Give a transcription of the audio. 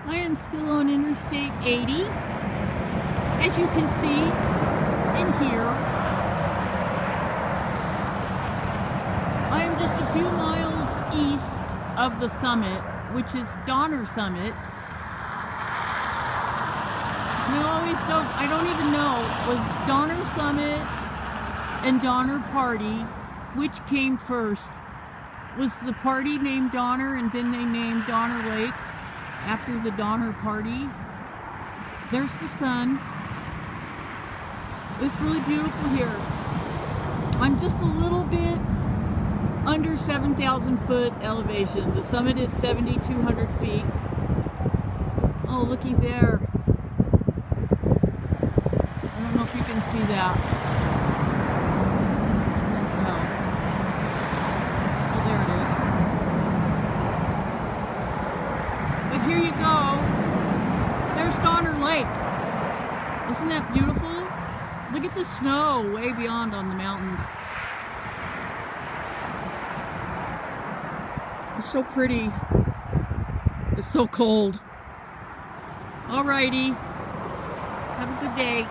I am still on Interstate 80, as you can see and hear. I am just a few miles east of the summit, which is Donner Summit. I don't even know, was Donner Summit and Donner Party, which came first? Was the party named Donner and then they named Donner Lake after the Donner Party? There's the sun. It's really beautiful here. I'm just a little bit under 7,000 foot elevation. The summit is 7,200 feet. Oh, looky there. I don't know if you can see that. I can't tell. Oh, there it is. But here you go. There's Donner Lake. Isn't that beautiful? Look at the snow way beyond on the mountains. It's so pretty. It's so cold. Alrighty. Have a good day.